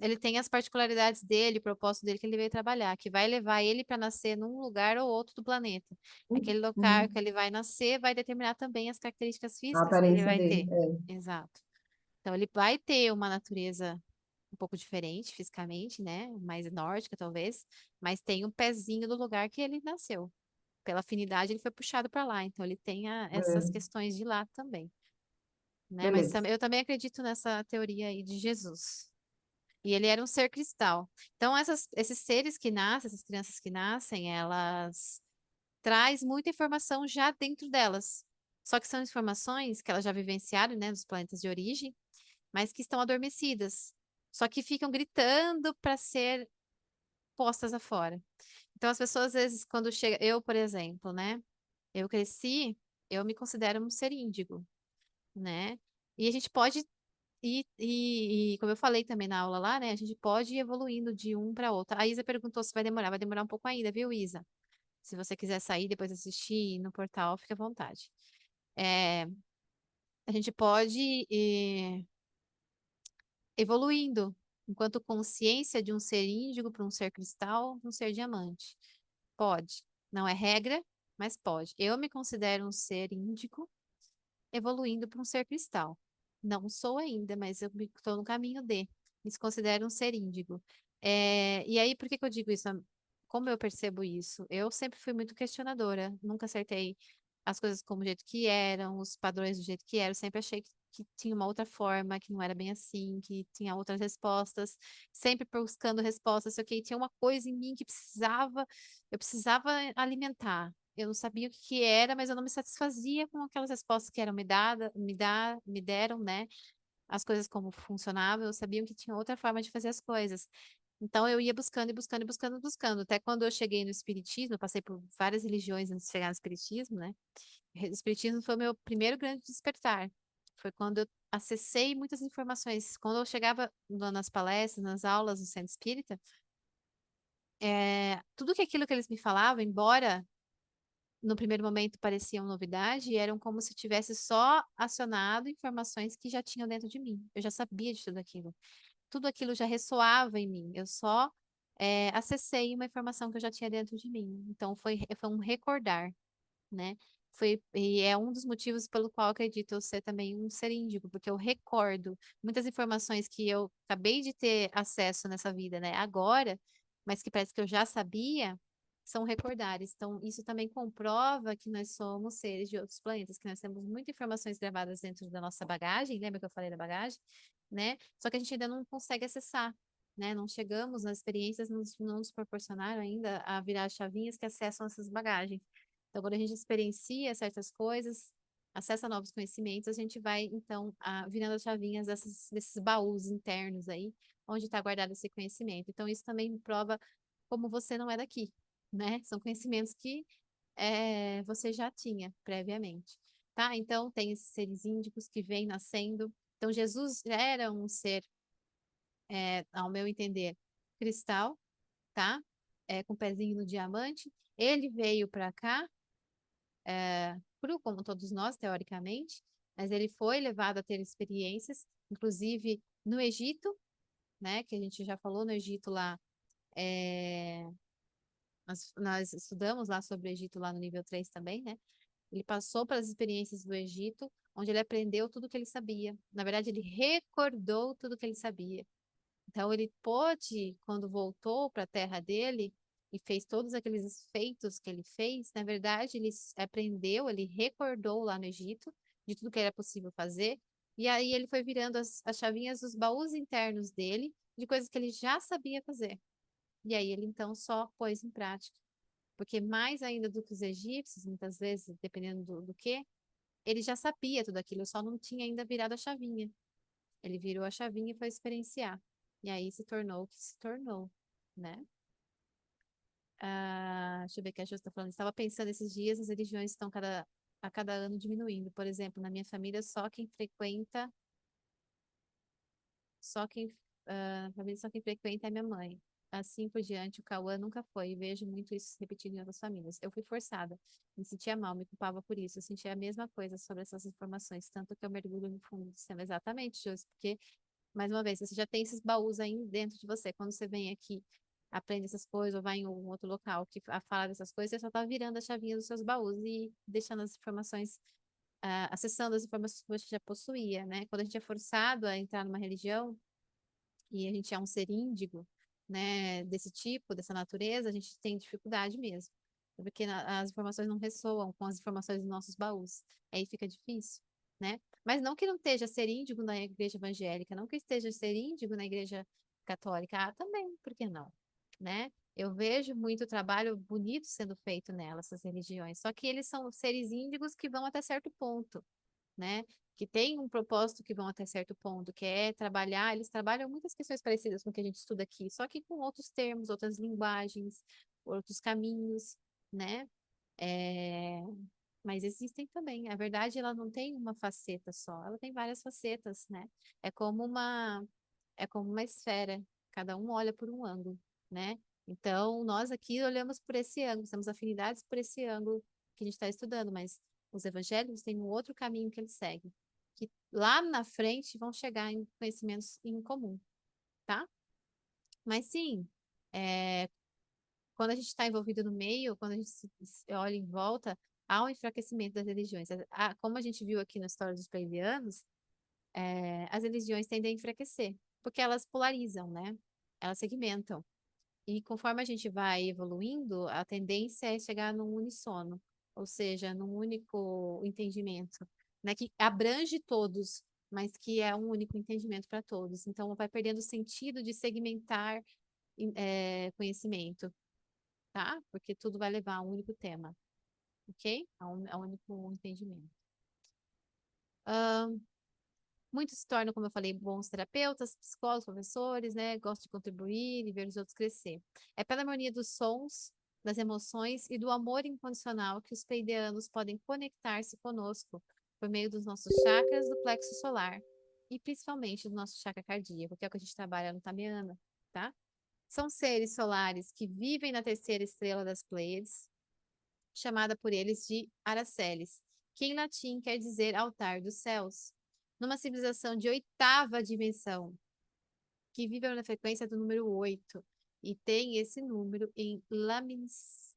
ele tem as particularidades dele, o propósito dele que ele veio trabalhar, que vai levar ele para nascer num lugar ou outro do planeta. Aquele lugar que Uhum. ele vai nascer vai determinar também as características A físicas que ele aparência vai dele, ter. é. Exato. Então, ele vai ter uma natureza um pouco diferente fisicamente, né? Mais nórdica, talvez, mas tem um pezinho do lugar que ele nasceu. pela afinidade, ele foi puxado para lá. Então, ele tem essas É, questões de lá também, né? Mas beleza. eu também acredito nessa teoria aí de Jesus. E ele era um ser cristal. Então, esses seres que nascem, essas crianças que nascem, elas traz muita informação já dentro delas. Só que são informações que elas já vivenciaram, né, nos planetas de origem, mas que estão adormecidas. Só que ficam gritando para ser postas afora. Então, as pessoas, às vezes, quando chega. Eu, por exemplo, né? Eu cresci, eu me considero um ser índigo, né? E a gente pode. E como eu falei também na aula lá, né? A gente pode ir evoluindo de um para outro. A Isa perguntou se vai demorar. Vai demorar um pouco ainda, viu, Isa? Se você quiser sair depois assistir no portal, fique à vontade. É, a gente pode ir evoluindo enquanto consciência de um ser índigo para um ser cristal, um ser diamante. Pode. Não é regra, mas pode. Eu me considero um ser índigo evoluindo para um ser cristal. Não sou ainda, mas eu estou no caminho de. Me considero um ser índigo. E aí, por que que eu digo isso? Como eu percebo isso? Eu sempre fui muito questionadora, nunca acertei as coisas como o jeito que eram, os padrões do jeito que eram, sempre achei que tinha uma outra forma, que não era bem assim, que tinha outras respostas, sempre buscando respostas, só que tinha uma coisa em mim que eu precisava alimentar. Eu não sabia o que que era, mas eu não me satisfazia com aquelas respostas que eram me deram, né? As coisas como funcionavam, eu sabia que tinha outra forma de fazer as coisas. Então eu ia buscando e buscando e buscando e buscando. Até quando eu cheguei no Espiritismo, eu passei por várias religiões antes de chegar no Espiritismo, né? O Espiritismo foi o meu primeiro grande despertar. Foi quando eu acessei muitas informações. Quando eu chegava nas palestras, nas aulas do Centro Espírita, tudo que aquilo que eles me falavam, embora no primeiro momento pareciam novidade, eram como se tivesse só acionado informações que já tinham dentro de mim. Eu já sabia de tudo aquilo. Tudo aquilo já ressoava em mim. Eu só acessei uma informação que eu já tinha dentro de mim. Então foi um recordar, né? E é um dos motivos pelo qual eu acredito eu ser também um ser índigo, porque eu recordo muitas informações que eu acabei de ter acesso nessa vida, né? Agora, mas que parece que eu já sabia, são recordares. Então, isso também comprova que nós somos seres de outros planetas, que nós temos muitas informações gravadas dentro da nossa bagagem, lembra que eu falei da bagagem, né? Só que a gente ainda não consegue acessar. Né? Não chegamos, nas experiências não nos proporcionaram ainda a virar chavinhas que acessam essas bagagens. Então, quando a gente experiencia certas coisas, acessa novos conhecimentos, a gente vai, então, virando as chavinhas desses baús internos aí, onde está guardado esse conhecimento. Então, isso também prova como você não é daqui, né? São conhecimentos que você já tinha previamente, tá? Então, tem esses seres índicos que vêm nascendo. Então, Jesus era um ser, ao meu entender, cristal, tá? Com o pezinho no diamante. Ele veio para cá cru, como todos nós, teoricamente, mas ele foi levado a ter experiências, inclusive no Egito, né, que a gente já falou no Egito lá, é, nós estudamos lá sobre o Egito lá no nível 3 também, né? Ele passou pelas experiências do Egito, onde ele aprendeu tudo o que ele sabia. Na verdade, ele recordou tudo o que ele sabia. Então, ele pôde, quando voltou para a terra dele e fez todos aqueles feitos que ele fez, na verdade, ele aprendeu, ele recordou lá no Egito de tudo que era possível fazer. E aí ele foi virando as chavinhas dos baús internos dele, de coisas que ele já sabia fazer. E aí ele então só pôs em prática. Porque mais ainda do que os egípcios, muitas vezes, dependendo do que, ele já sabia tudo aquilo, só não tinha ainda virado a chavinha. Ele virou a chavinha e foi experienciar. E aí se tornou o que se tornou, né? Deixa eu ver o que a Ju está falando. Estava pensando esses dias, as religiões estão a cada ano diminuindo. Por exemplo, na minha família, só quem frequenta é minha mãe. Assim por diante, o Cauã nunca foi. E vejo muito isso se repetindo em outras famílias. Eu fui forçada, me sentia mal, me culpava por isso. Eu sentia a mesma coisa sobre essas informações, tanto que eu mergulho no fundo do sistema. Exatamente, Jus, porque mais uma vez, você já tem esses baús aí dentro de você. Quando você vem aqui, aprende essas coisas, ou vai em algum outro local que fala dessas coisas, você só está virando a chavinha dos seus baús e deixando as informações, acessando as informações que você já possuía, né? Quando a gente é forçado a entrar numa religião e a gente é um ser índigo, né, desse tipo, dessa natureza, a gente tem dificuldade mesmo. porque as informações não ressoam com as informações dos nossos baús. Aí fica difícil, né? Mas não que não esteja ser índigo na igreja evangélica, não que esteja ser índigo na igreja católica. Ah, também, por que não? Né? Eu vejo muito trabalho bonito sendo feito nelas, essas religiões. Só que eles são seres índigos que vão até certo ponto, né? Que tem um propósito que vão até certo ponto, que é trabalhar, eles trabalham muitas questões parecidas com o que a gente estuda aqui, só que com outros termos, outras linguagens, outros caminhos, né? É, mas existem também. A verdade, ela não tem uma faceta só, ela tem várias facetas, né? É como uma, é como uma esfera, cada um olha por um ângulo, né? Então, nós aqui olhamos por esse ângulo, temos afinidades por esse ângulo que a gente está estudando, mas os evangélicos têm um outro caminho que eles seguem, que lá na frente vão chegar em conhecimentos em comum, tá? Mas sim, é, quando a gente está envolvido no meio, quando a gente se olha em volta, há um enfraquecimento das religiões. Como a gente viu aqui na história dos plebianos, as religiões tendem a enfraquecer, porque elas polarizam, né? Elas segmentam. E conforme a gente vai evoluindo, a tendência é chegar num unissono, ou seja, num único entendimento, né, que abrange todos, mas que é um único entendimento para todos. Então, vai perdendo o sentido de segmentar conhecimento, tá? Porque tudo vai levar a um único tema, ok? A um único entendimento. Muitos se tornam, como eu falei, bons terapeutas, psicólogos, professores, né? Gostam de contribuir e ver os outros crescer. É pela harmonia dos sons, das emoções e do amor incondicional que os pleiadianos podem conectar-se conosco por meio dos nossos chakras do plexo solar e principalmente do nosso chakra cardíaco, que é o que a gente trabalha no Tamiana, tá? São seres solares que vivem na terceira estrela das Pleiades, chamada por eles de Araceles, que em latim quer dizer altar dos céus, numa civilização de oitava dimensão, que vive na frequência do número 8 e tem esse número em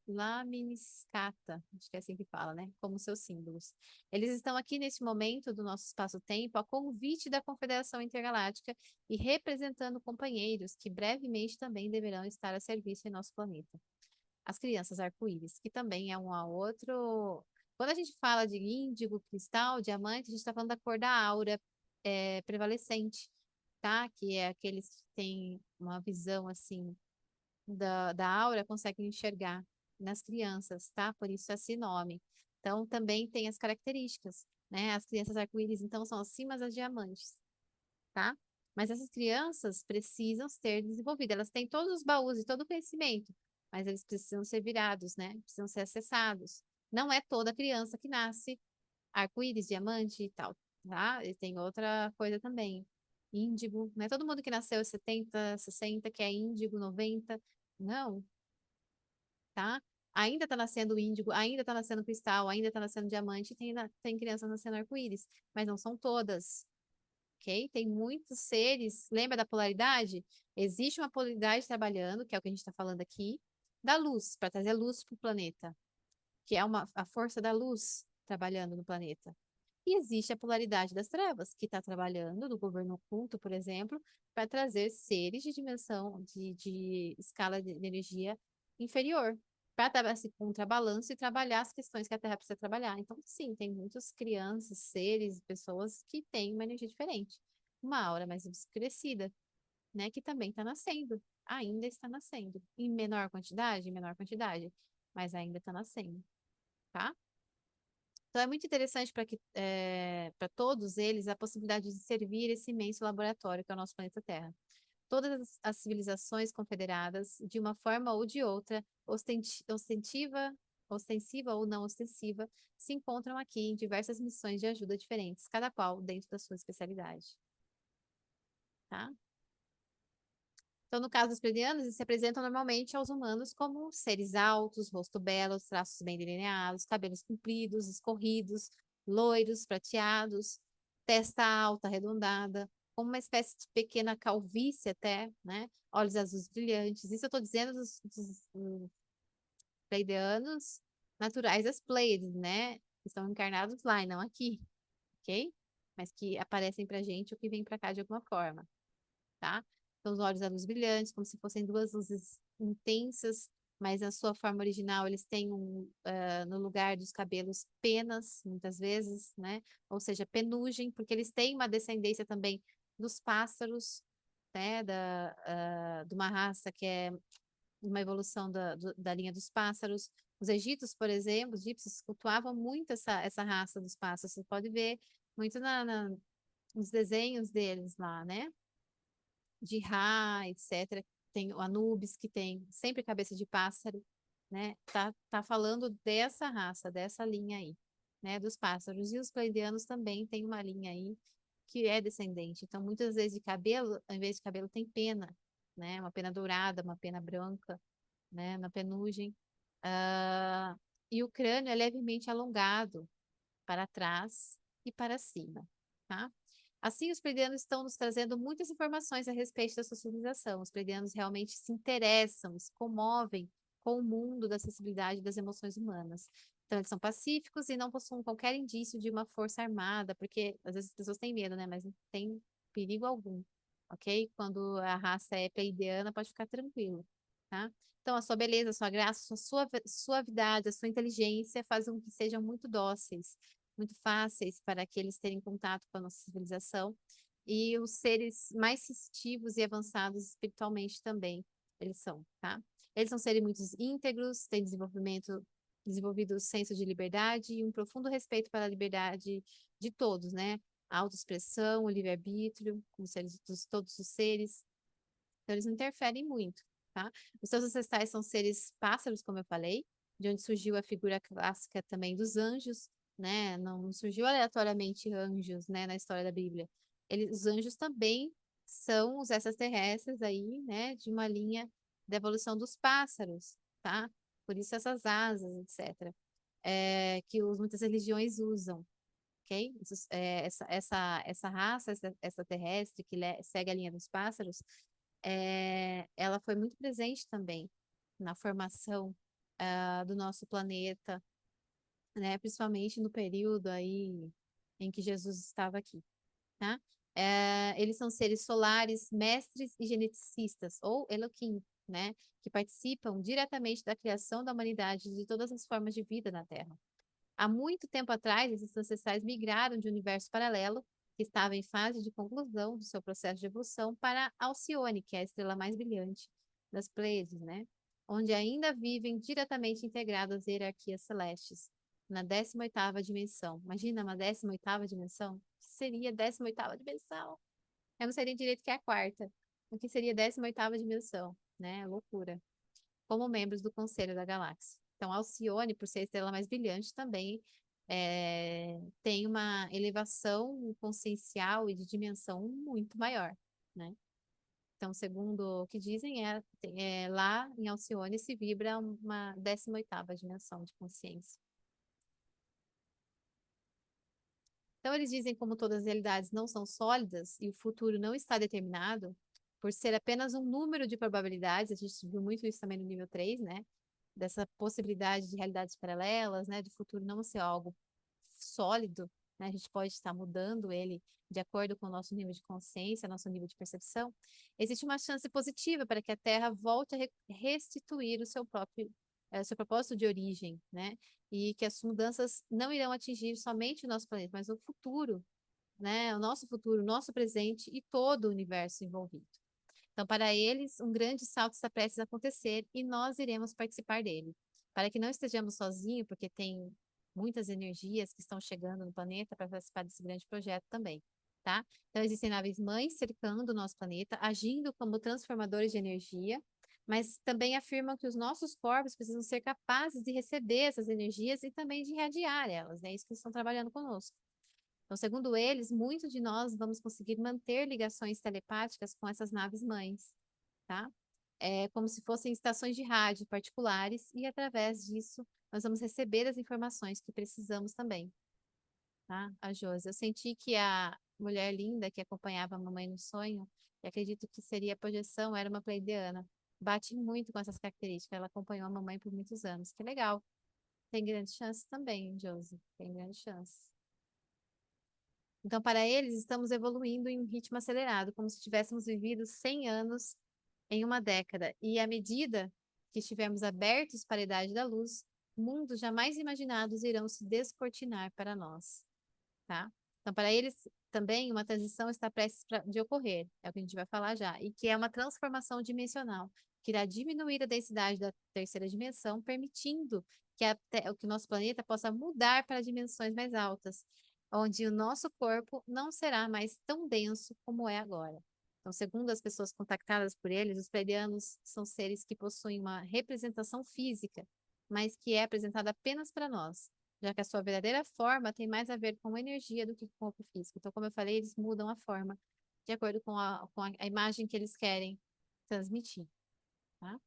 Laminiscata, acho que é assim que fala, né? Como seus símbolos. Eles estão aqui neste momento do nosso espaço-tempo a convite da Confederação Intergaláctica e representando companheiros que brevemente também deverão estar a serviço em nosso planeta. As crianças arco-íris, que também é um outro. Quando a gente fala de índigo, cristal, diamante, a gente está falando da cor da aura prevalecente, tá? Que é aqueles que têm uma visão assim da aura, conseguem enxergar nas crianças, tá? Por isso esse nome. Então também tem as características, né? As crianças arco-íris, então, são acima das diamantes, tá? Mas essas crianças precisam ser desenvolvidas. Elas têm todos os baús e todo o conhecimento, mas eles precisam ser virados, né? Precisam ser acessados. Não é toda criança que nasce arco-íris, diamante e tal, tá? E tem outra coisa também. Índigo, não é todo mundo que nasceu em 70, 60 que é índigo, 90. Não, tá? Ainda tá nascendo índigo, ainda tá nascendo cristal, ainda tá nascendo diamante, e tem crianças nascendo arco-íris, mas não são todas, ok? Tem muitos seres, lembra da polaridade? Existe uma polaridade trabalhando, que é o que a gente está falando aqui, da luz, para trazer luz para o planeta, que é a força da luz trabalhando no planeta. E existe a polaridade das trevas, que está trabalhando no governo oculto, por exemplo, para trazer seres de dimensão, de escala de energia inferior, para trabalhar esse contrabalanço e trabalhar as questões que a Terra precisa trabalhar. Então, sim, tem muitas crianças, seres, pessoas que têm uma energia diferente, uma aura mais obscurecida, né, que também está nascendo, ainda está nascendo, em menor quantidade, mas ainda está nascendo, tá? Então, é muito interessante para todos eles a possibilidade de servir esse imenso laboratório que é o nosso planeta Terra. Todas as civilizações confederadas, de uma forma ou de outra, ostensiva ou não ostensiva, se encontram aqui em diversas missões de ajuda diferentes, cada qual dentro da sua especialidade. Tá? Então, no caso dos pleiadianos, eles se apresentam normalmente aos humanos como seres altos, rosto belo, traços bem delineados, cabelos compridos, escorridos, loiros, prateados, testa alta, arredondada, com uma espécie de pequena calvície até, né? Olhos azuis brilhantes. Isso eu estou dizendo dos pleiadianos naturais das Pleiades, né? Que estão encarnados lá e não aqui, ok? Mas que aparecem pra gente ou que vêm pra cá de alguma forma, tá? Então, os olhos da luz brilhantes, como se fossem duas luzes intensas, mas na sua forma original eles têm no lugar dos cabelos penas, muitas vezes, né? Ou seja, penugem, porque eles têm uma descendência também dos pássaros, né? De uma raça que é uma evolução da linha dos pássaros. Os egípcios, por exemplo, os egípcios cultuavam muito essa raça dos pássaros. Você pode ver muito nos desenhos deles lá, né? De Ra, etc. Tem o Anubis, que tem sempre cabeça de pássaro, né? Tá falando dessa raça, dessa linha aí, né? Dos pássaros. E os pleiadianos também têm uma linha aí que é descendente. Então, muitas vezes de cabelo, ao invés de cabelo, tem pena, né? Uma pena dourada, uma pena branca, né? Na penugem. Ah, e o crânio é levemente alongado para trás e para cima, tá? Assim, os pleiadianos estão nos trazendo muitas informações a respeito da sua civilização. Os pleiadianos realmente se interessam, se comovem com o mundo da acessibilidade das emoções humanas. Então, eles são pacíficos e não possuem qualquer indício de uma força armada, porque às vezes as pessoas têm medo, né? Mas não tem perigo algum, ok? Quando a raça é pleiadiana, pode ficar tranquilo, tá? Então, a sua beleza, a sua graça, a sua suavidade, a sua inteligência fazem com que sejam muito dóceis, muito fáceis para que eles terem contato com a nossa civilização. E os seres mais sensitivos e avançados espiritualmente também, eles são, tá? Eles são seres muito íntegros, têm desenvolvido senso de liberdade e um profundo respeito pela liberdade de todos, né? A autoexpressão, o livre-arbítrio, como seres, todos os seres. Então, eles não interferem muito, tá? Os seus ancestrais são seres pássaros, como eu falei, de onde surgiu a figura clássica também dos anjos, né? Não surgiu aleatoriamente anjos, né, na história da Bíblia. Os anjos também são os extraterrestres aí, né, de uma linha da evolução dos pássaros, tá? Por isso essas asas, etc. Que muitas religiões usam, ok? Essa raça extraterrestre que segue a linha dos pássaros, ela foi muito presente também na formação do nosso planeta, né? Principalmente no período aí em que Jesus estava aqui, tá? Eles são seres solares, mestres e geneticistas, ou Elohim, né? Que participam diretamente da criação da humanidade de todas as formas de vida na Terra. Há muito tempo atrás, esses ancestrais migraram de um universo paralelo, que estava em fase de conclusão do seu processo de evolução, para Alcione, que é a estrela mais brilhante das Pleiades, né? Onde ainda vivem diretamente integradas às hierarquias celestes, na 18ª dimensão. Imagina uma 18ª dimensão? O que seria a 18ª dimensão? Eu não sei nem direito o que é a quarta. O que seria a 18ª dimensão, né? Loucura. Como membros do Conselho da Galáxia. Então, Alcione, por ser a estrela mais brilhante, também tem uma elevação consciencial e de dimensão muito maior, né? Então, segundo o que dizem, lá em Alcione se vibra uma 18ª dimensão de consciência. Então, eles dizem como todas as realidades não são sólidas e o futuro não está determinado, por ser apenas um número de probabilidades, a gente viu muito isso também no nível 3, né? Dessa possibilidade de realidades paralelas, né? Do futuro não ser algo sólido, né? A gente pode estar mudando ele de acordo com o nosso nível de consciência, nosso nível de percepção. Existe uma chance positiva para que a Terra volte a restituir o seu propósito de origem, né? E que as mudanças não irão atingir somente o nosso planeta, mas o futuro, né? O nosso futuro, o nosso presente e todo o universo envolvido. Então, para eles, um grande salto está prestes a acontecer e nós iremos participar dele. Para que não estejamos sozinhos, porque tem muitas energias que estão chegando no planeta para participar desse grande projeto também, tá? Então, existem naves mães cercando o nosso planeta, agindo como transformadores de energia, mas também afirmam que os nossos corpos precisam ser capazes de receber essas energias e também de irradiar elas, é isso que estão trabalhando conosco. Então, segundo eles, muitos de nós vamos conseguir manter ligações telepáticas com essas naves mães, tá? É como se fossem estações de rádio particulares e através disso nós vamos receber as informações que precisamos também, tá? A Josi, eu senti que a mulher linda que acompanhava a mamãe no sonho, e acredito que seria a projeção, era uma pleiadiana. Bate muito com essas características. Ela acompanhou a mamãe por muitos anos. Que legal. Tem grandes chances também, Josi. Tem grandes chances. Então, para eles, estamos evoluindo em um ritmo acelerado, como se tivéssemos vivido 100 anos em uma década. E à medida que estivermos abertos para a idade da luz, mundos jamais imaginados irão se descortinar para nós, tá? Então, para eles também uma transição está prestes de ocorrer, é o que a gente vai falar já, e que é uma transformação dimensional, que irá diminuir a densidade da terceira dimensão, permitindo que o nosso planeta possa mudar para dimensões mais altas, onde o nosso corpo não será mais tão denso como é agora. Então, segundo as pessoas contactadas por eles, os pleiadianos são seres que possuem uma representação física, mas que é apresentada apenas para nós, já que a sua verdadeira forma tem mais a ver com energia do que com o corpo físico. Então, como eu falei, eles mudam a forma de acordo com a imagem que eles querem transmitir, tá?